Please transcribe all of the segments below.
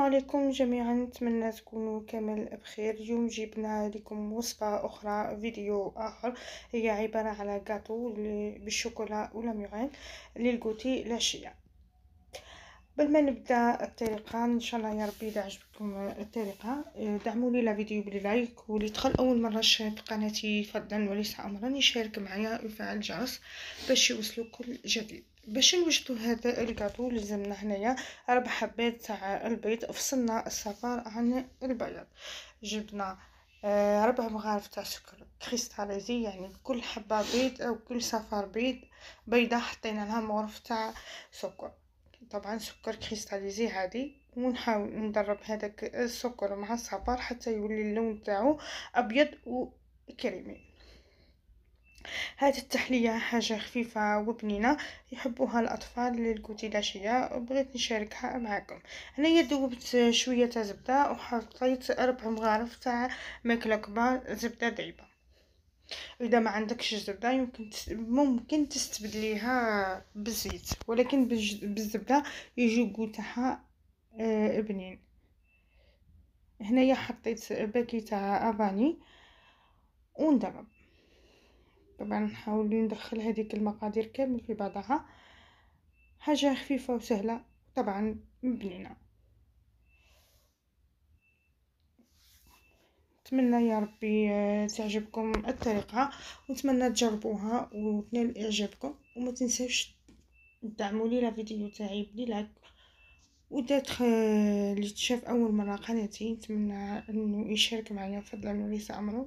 عليكم جميعا، نتمنى تكونوا كامل بخير. اليوم جبنا لكم وصفة أخرى، فيديو آخر. هي عبارة على جاتو بالشوكولا والميرين للغوتي العشية. قبل ما نبدا الطريقه، ان شاء الله يا ربي اذا عجبتكم الطريقه دعموني لايك باللايك، واللي يدخل اول مره يشاهد قناتي يفضل وليس امرا يشارك معايا ويفعل الجرس باش يوصلوا كل جديد. باش نوجدوا هذا الكاطو لازمنا هنايا 4 حبات تاع البيض. فصلنا الصفار عن البياض. جبنا 4 مغارف تاع سكر كريستاليزي، يعني كل حبه بيض او كل صفار بيضه حطينا لها مغرف تاع سكر. طبعا سكر كريستاليزي عادي، ونحاول ندرب هذاك السكر مع الصفار حتى يولي اللون تاعو ابيض وكريمي. هذه التحليه حاجه خفيفه وبنينه يحبوها الاطفال للكوتي العشيه، بغيت نشاركها معكم. هنايا ذوبت شويه تاع زبده وحطيت 4 مغارف تاع ماكله كبار زبده دايبه. اذا ما عندكش زبده ممكن تستبدليها بالزيت، ولكن بالزبده يجي الجو تاعها بنين. هنايا حطيت باكي تاع افاني وندرب. طبعا نحاول ندخل هذيك المقادير كامل في بعضها، حاجه خفيفه وسهله طبعا بنينه. نتمنى يا ربي تعجبكم الطريقه، ونتمنى تجربوها وتنال اعجابكم. وما تنساوش دعموا لي الفيديو تاعي بلايك، ودا اللي تشاف اول مره قناتي نتمنى انه يشارك معايا فضلا وليس امرا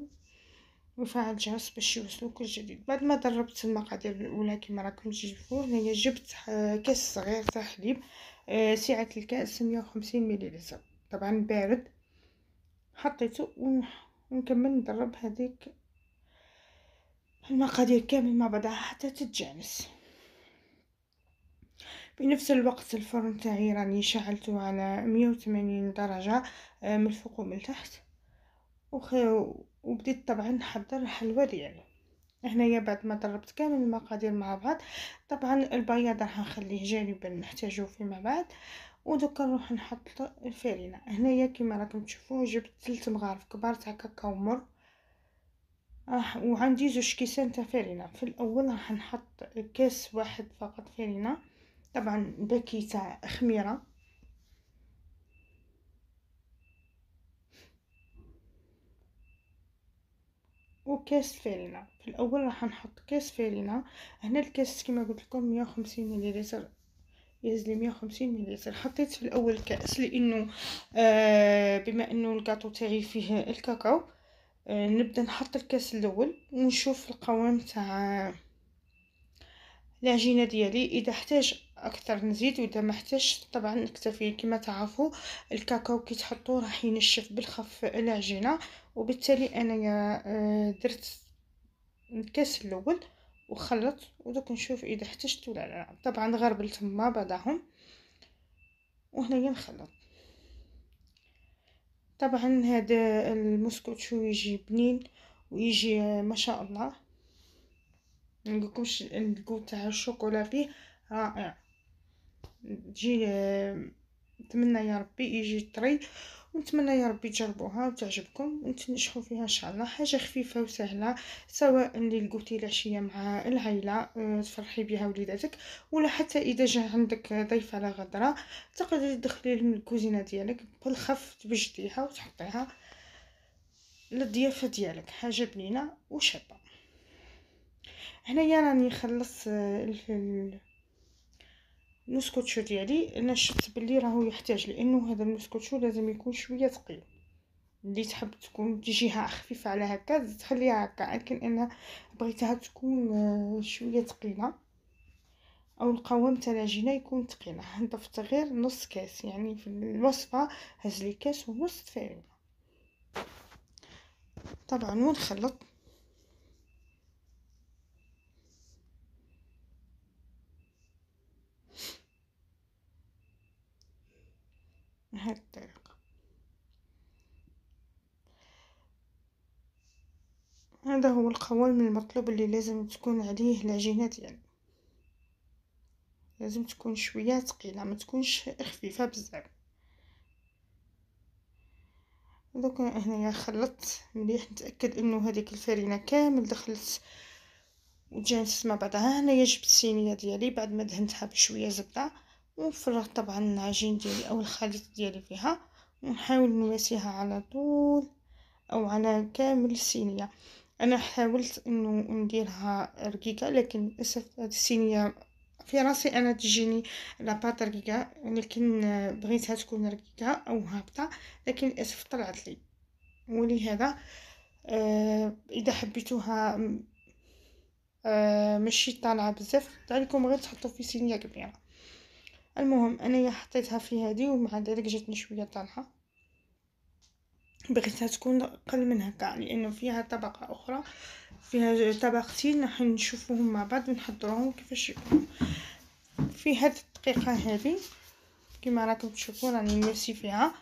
ويفعل الجرس باش يوصلوا كل جديد. بعد ما دربت المقادير الاولى كما راكم تشوفوا هنايا، جبت كاس صغير تاع حليب، سعه الكاس 150 مليلتر طبعا بارد. حطيته ونكمل ندرب هذيك المقادير كامل مع بعضها حتى تتجانس. بنفس الوقت الفرن تاعي راني شعلته على 180 درجة من الفوق ومن التحت، وبديت طبعا نحضر الحلوى ديالي. هنايا بعد ما ضربت كامل المقادير مع بعض، طبعا البياض راح نخليه جانبا نحتاجه فيما بعد. ودوكا نروح نحط الفارينه. هنايا كما راكم تشوفوا جبت 3 مغارف كبار تاع كاكاو مر، وعندي 2 كيسان تاع فارينه. في الاول راح نحط كاس واحد فقط فارينه، طبعا باكي تاع خميره، وكاس فارينه. في الاول راح نحط كاس فارينه. هنا الكاس كما قلت لكم 150 مليلتر، يهز لي 150 مليلتر. حطيت في الاول كاس لانه بما انه الكاطو تاعي فيه الكاكاو، نبدا نحط الكاس الاول ونشوف القوام تاع العجينه ديالي. اذا احتاج اكثر نزيد، واذا ما احتاج طبعا نكتفي. كما تعرفوا الكاكاو كي تحطوه راح ينشف بالخف العجينه، وبالتالي انا درت الكاس الاول وخلط، ودوك نشوف اذا احتجت ولا لا. طبعا غربلت مع بعضهم وهنايا نخلط. طبعا هذا المسكوتشو يجي بنين ويجي ما شاء الله، نقولكمش الجو تاع الشوكولا فيه رائع. تجي نتمنى يا ربي يجي طري، ونتمنى يا ربي تجربوها وتعجبكم وتنجحوا فيها ان شاء الله. حاجه خفيفه وسهله، سواء للقوتي العشيه مع العائله تفرحي بها وليداتك، ولا حتى اذا جا عندك ضيف على غدره تقدري تدخلي الكوزينه ديالك بالخف تبجديها وتحطيها للضيافه ديالك. حاجه بنينه وشابه. هنايا راني خلصت المسكوتشو ديالي. انا شفت بلي راهو يحتاج، لانه هذا المسكوتشو لازم يكون شويه ثقيل. اللي تحب تكون تجيها خفيفه على هكا تخليها هكا، لكن انا بغيتها تكون شويه ثقيله، او القوام تاع العجينه يكون ثقيله. ضفت غير نص كاس، يعني في الوصفه هزلي كاس ونص فارينه طبعا ونخلط. هذه الطريقه. هذا هو القوام المطلوب اللي لازم تكون عليه العجينه ديالنا. لازم تكون شويه ثقيله، ما تكونش خفيفه بزاف. دوكا هنايا خلطت مليح، نتاكد انه هذيك الفرينه كامل دخلت وتجانست مع بعضها. هنايا جبت الصينيه ديالي بعد ما دهنتها بشويه زبده، وفرغت طبعا العجين ديالي او الخليط ديالي فيها، ونحاول نماسيها على طول او على كامل الصينيه. انا حاولت انه نديرها رقيقه، لكن للاسف هذه الصينيه في راسي انا تجيني لاباط رقيقه، لكن بغيتها تكون رقيقه او هابطه، لكن للاسف طلعت لي. ولهذا اذا حبيتوها ماشي طالعه بزاف عليكم غير تحطوا في صينيه كبيره. المهم انايا حطيتها في هذه، ومع ذلك جاتني شويه طالعه، بغيتها تكون اقل من هكا لانه فيها طبقه اخرى، فيها طبقتين راح نشوفوهم مع بعض ونحضروهم كيفاش يكونوا. في هذه الدقيقه هذه كما راكم تشوفون راني نمسي فيها،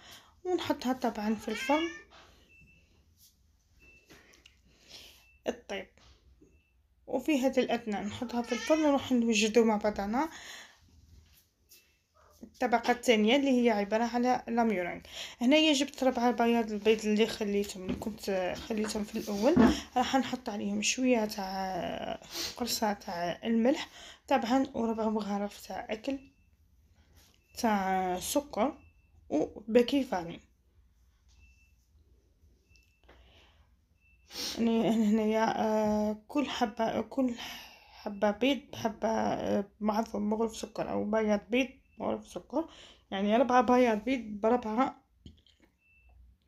ونحطها طبعا في الفرن الطيب. وفي هذا الاثناء نحطها في الفرن ونروح نوجدو مع بعضنا الطبقه الثانيه اللي هي عباره على لاميورينغ. هنايا جبت 4 بياض البيض اللي كنت خليتهم في الاول، راح نحط عليهم شويه تاع قرصه تاع الملح طبعا، و4 مغارف تاع اكل تاع سكر وباكي فاني. هنايا كل حبه بيض بحبه معظم مغرف سكر او بياض بيض مغرف سكر، يعني 4 بياض بيض ب4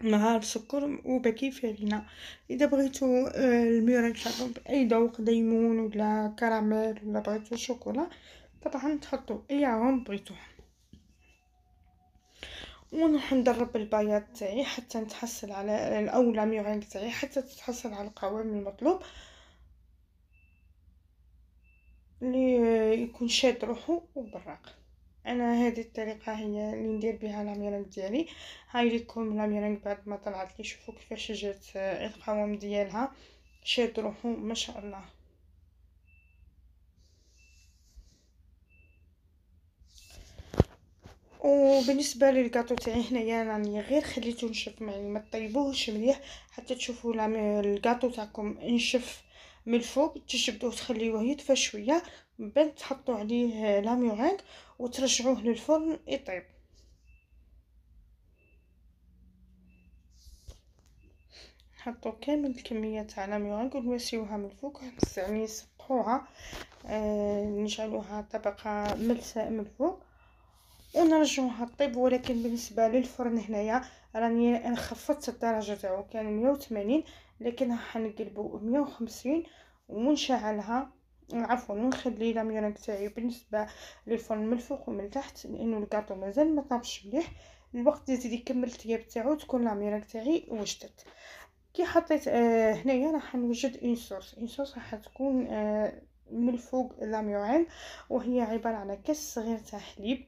مغارف سكر وباكي فارينة. اذا بغيتو الميرينغ تاعكم باي ذوق، ليمون ولا كراميل ولا بغيتو شوكولا طبعا تحطوا اي عون بغيتو. ونروح ندرب البياض تاعي حتى نتحصل على الاولى ميرينغ تاعي حتى تتحصل على القوام المطلوب اللي يكون شاد روحو وبراق. انا هذه الطريقه هي اللي ندير بها لاميرينغ ديالي. هاي لكم لاميرينغ بعد ما طلعت لي، شوفوا كيفاش جات القوام ديالها شاد روحو ما شاء الله. وبالنسبه للكاطو تاعي هنايا راني غير خليته نشف، يعني ما طيبوهش مليح حتى تشوفوا الكاطو تاعكم نشف من الفوق، تجبدوه تخليوه يدفى شويه، من بعد تحطوا عليه لاميرينغ وترجعوه للفرن يطيب. نحطو كامل الكميه تاع لاميرينغ ونواسيوها من الفوق، يعني نسطحوها نجعلوها طبقه ملساء من الفوق ونرجعوها طيب. ولكن بالنسبه للفرن هنايا راني خفضت الدرجه تاعو، كان 180 لكن راح نقلبو 150 ونشعلها، عفوا ونخلي لاميرينغ تاعي بالنسبه للفرن من الفوق ومن تحت، لانه الكاطو مازال ما طابش مليح. الوقت يزيد يكمل الطياب تاعو تكون لاميرينغ تاعي وجدت. كي حطيت هنايا راح نوجد اون صوص راح تكون من الفوق لاميرينغ، وهي عباره على كاس صغير تاع حليب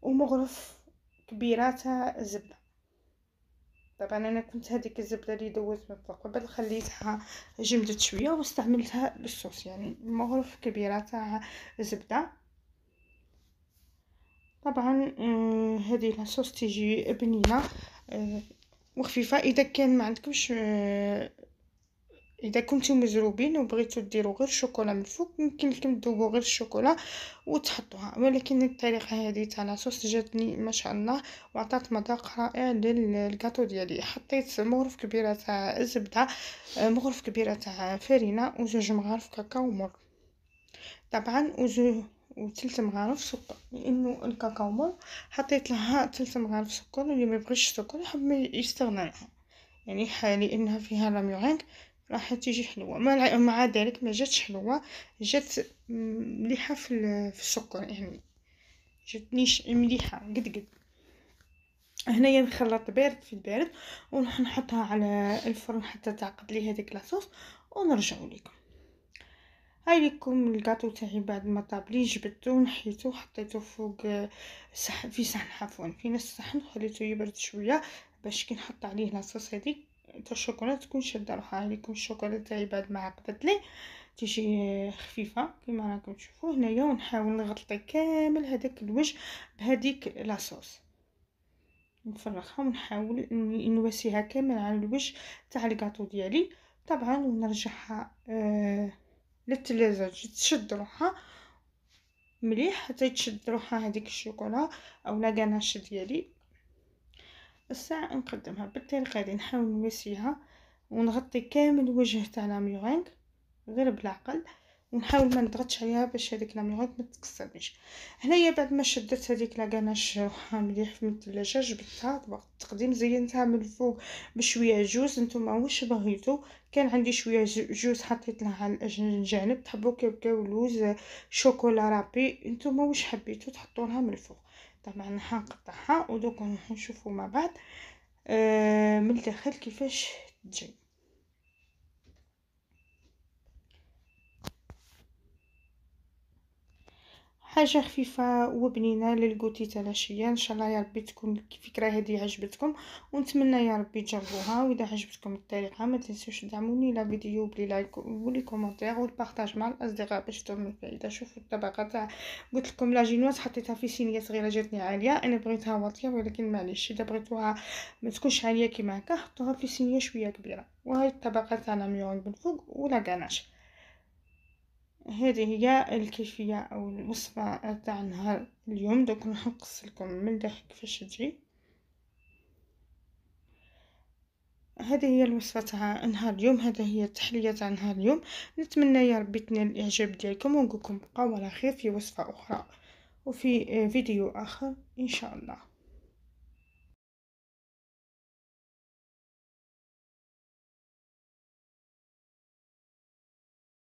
ومغرف كبيره تاع زبده. طبعا انا كنت هذيك الزبده اللي دوزت من فوق قبل خليتها جمدت شويه واستعملتها للصوص، يعني مغرف كبيره تاع زبده. طبعا هذه لاصوص تيجي بنينه وخفيفه. اذا كان ما عندكمش اذا كنتم مزروبين وبغيتوا ديروا غير الشوكولا من الفوق يمكن لكم تذوبوا غير الشوكولا وتحطوها، ولكن الطريقه هذه تاع لاصوص جاتني ما شاء الله وعطات مذاق رائع للكاطو ديالي. حطيت مغرف كبيره تاع زبده، مغرف كبيره تاع فرينه، وزوج مغارف كاكاو مر طبعا، وثلث مغارف سكر، لانه الكاكاو مر حطيت لها 3 مغارف سكر، اللي ما يبغيش السكر يحب يستغنى عنها، يعني لانها فيها لاميرينغ راح تيجي حلوه. مع ذلك ما جاتش حلوه، جات مليحه في السكر، يعني جاتنيش مليحه قد. هنايا نخلط بارد في البارد ونروح نحطها على الفرن حتى تعقد لي هذيك لاصوص ونرجعوا لكم. هاي لكم الكاطو تاعي بعد ما طاب لي، جبدته ونحيته حطيته فوق صحن، في صحن عفوا في نص الصحن، خليته يبرد شويه باش كي نحط عليه لاصوص هذيك تاع الشوكولا تكون شاده روحها. لكم الشوكولا تاعي بعد ما عقدت لي تيجي خفيفه كما راكم تشوفوا هنايا، ونحاول نغطي كامل هذاك الوجه بهذيك لاصوص. نفرغها ونحاول اني نواسيها كامل على الوجه تاع الكاطو ديالي طبعا، ونرجعها للثلاجه تشد روحها مليح حتى تشد روحها هذيك الشوكولا او لا غاناش ديالي. الساعه نقدمها بالطريقه هذه، نحاول نواسيها ونغطي كامل الوجه تاع لا ميرينغ غير بالعقل، ونحاول ما نضغطش عليها باش هذيك لا ميرينغ ما تتكسرش. هنايا بعد ما شدت هذيك لا غاناش روحها مليح من الثلاجه، جبدتها طبق التقديم، زينتها من الفوق بشويه جوز. نتوما واش بغيتو، كان عندي شويه جوز حطيت لها على الجانب، تحبوا كيبقاو لوز شوكولا رابي نتوما واش حبيتو تحطوا لها من الفوق. طبعا نقطعها ودوك نشوفوا مع بعض من الداخل كيفاش تجي. حاجه خفيفه وبنينه للكوتي تاع العشيه. ان شاء الله يا ربي تكون الفكره هذه عجبتكم، ونتمنى يا ربي تجربوها. واذا عجبتكم الطريقه ما تنسوش تدعموني لا فيديو بلي لايك ولي كومونتير والبارطاج مع الاصدقاء باش تكون الفائده. شوفوا الطبقه تاع قلت لكم لاجينواز حطيتها في صينيه صغيره جاتني عاليه، انا بغيتها واطيه ولكن معليش اذا بغيتوها ما تكونش عاليه كيما هكا حطوها في صينيه شويه كبيره. وهاي الطبقه تاع لا ميونغ من فوق ولا غاناش. هذه هي الكيفية أو الوصفة تاع نهار اليوم. دوك نقص لكم من الداخل كيفاش تجي. هذه هي الوصفة تاع نهار اليوم، هذا هي التحلية تاع نهار اليوم. نتمنى يا ربي تنال الاعجاب ديالكم، ونقولكم بقاو على خير في وصفة اخرى وفي فيديو اخر ان شاء الله.